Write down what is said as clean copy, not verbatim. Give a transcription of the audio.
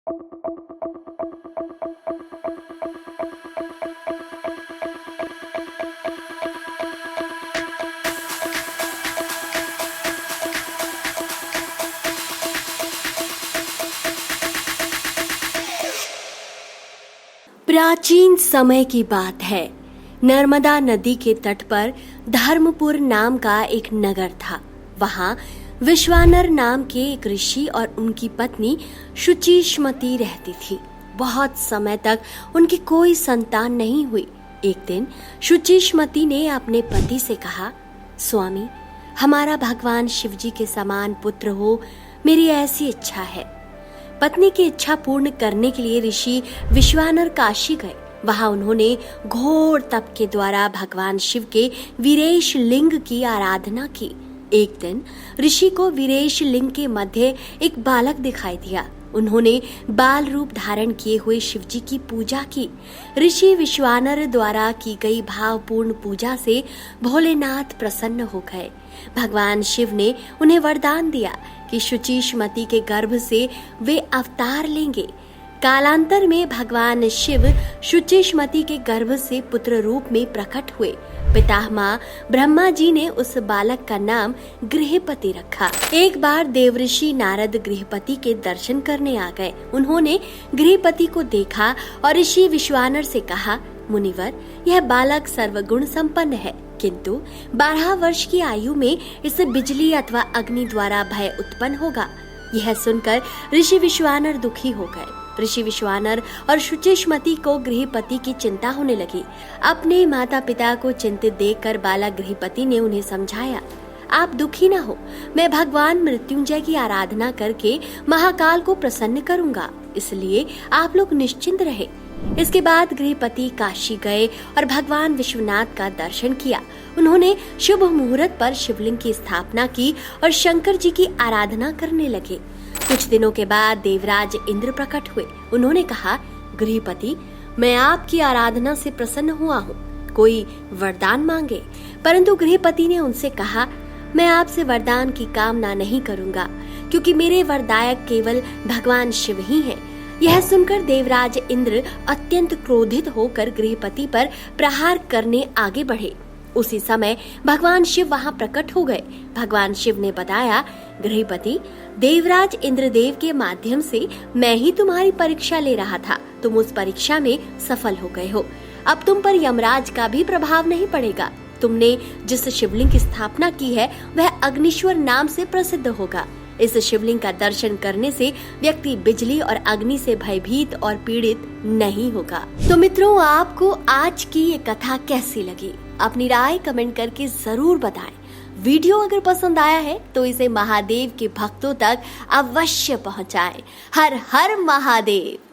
प्राचीन समय की बात है। नर्मदा नदी के तट पर धर्मपुर नाम का एक नगर था। वहाँ विश्वानर नाम के एक ऋषि और उनकी पत्नी शुचिष्मति रहती थी। बहुत समय तक उनकी कोई संतान नहीं हुई। एक दिन शुचिष्मति ने अपने पति से कहा, स्वामी, हमारा भगवान शिवजी के समान पुत्र हो, मेरी ऐसी इच्छा है। पत्नी की इच्छा पूर्ण करने के लिए ऋषि विश्वानर काशी गए। वहां उन्होंने घोर तप के द्वारा भगवान शिव के वीरेश लिंग की आराधना की। एक दिन ऋषि को वीरेश लिंग के मध्य एक बालक दिखाई दिया। उन्होंने बाल रूप धारण किए हुए शिवजी की पूजा की। ऋषि विश्वानर द्वारा की गई भावपूर्ण पूजा से भोलेनाथ प्रसन्न हो गए। भगवान शिव ने उन्हें वरदान दिया कि शुचिष्मति के गर्भ से वे अवतार लेंगे। कालांतर में भगवान शिव शुचिष्मति के गर्भ से पुत्र रूप में प्रकट हुए। पितामह ब्रह्मा जी ने उस बालक का नाम गृहपति रखा। एक बार देवऋषि नारद गृहपति के दर्शन करने आ गए। उन्होंने गृहपति को देखा और ऋषि विश्वानर से कहा, मुनिवर, यह बालक सर्वगुण संपन्न है, किंतु 12 वर्ष की आयु में इसे बिजली अथवा अग्नि द्वारा भय उत्पन्न होगा। यह सुनकर ऋषि विश्वानर दुखी हो गए। ऋषि विश्वानर और शुचिष्मति को गृहपति की चिंता होने लगी। अपने माता पिता को चिंतित देखकर बालक गृहपति ने उन्हें समझाया, आप दुखी न हो, मैं भगवान मृत्युंजय की आराधना करके महाकाल को प्रसन्न करूंगा, इसलिए आप लोग निश्चिंत रहे। इसके बाद गृहपति काशी गए और भगवान विश्वनाथ का दर्शन किया। उन्होंने शुभ मुहूर्त पर शिवलिंग की स्थापना की और शंकर जी की आराधना करने लगे। कुछ दिनों के बाद देवराज इंद्र प्रकट हुए। उन्होंने कहा, गृहपति, मैं आपकी आराधना से प्रसन्न हुआ हूँ, कोई वरदान मांगे। परंतु गृहपति ने उनसे कहा, मैं आपसे वरदान की कामना नहीं करूंगा, क्योंकि मेरे वरदायक केवल भगवान शिव ही हैं। यह सुनकर देवराज इंद्र अत्यंत क्रोधित होकर गृहपति पर प्रहार करने आगे बढ़े। उसी समय भगवान शिव वहां प्रकट हो गए। भगवान शिव ने बताया, गृहपति, देवराज इंद्रदेव के माध्यम से मैं ही तुम्हारी परीक्षा ले रहा था। तुम उस परीक्षा में सफल हो गए हो। अब तुम पर यमराज का भी प्रभाव नहीं पड़ेगा। तुमने जिस शिवलिंग की स्थापना की है वह अग्निश्वर नाम से प्रसिद्ध होगा। इस शिवलिंग का दर्शन करने से व्यक्ति बिजली और अग्नि से भयभीत और पीड़ित नहीं होगा। तो मित्रों, आपको आज की ये कथा कैसी लगी? अपनी राय कमेंट करके जरूर बताएं। वीडियो अगर पसंद आया है तो इसे महादेव के भक्तों तक अवश्य पहुंचाएं। हर हर महादेव।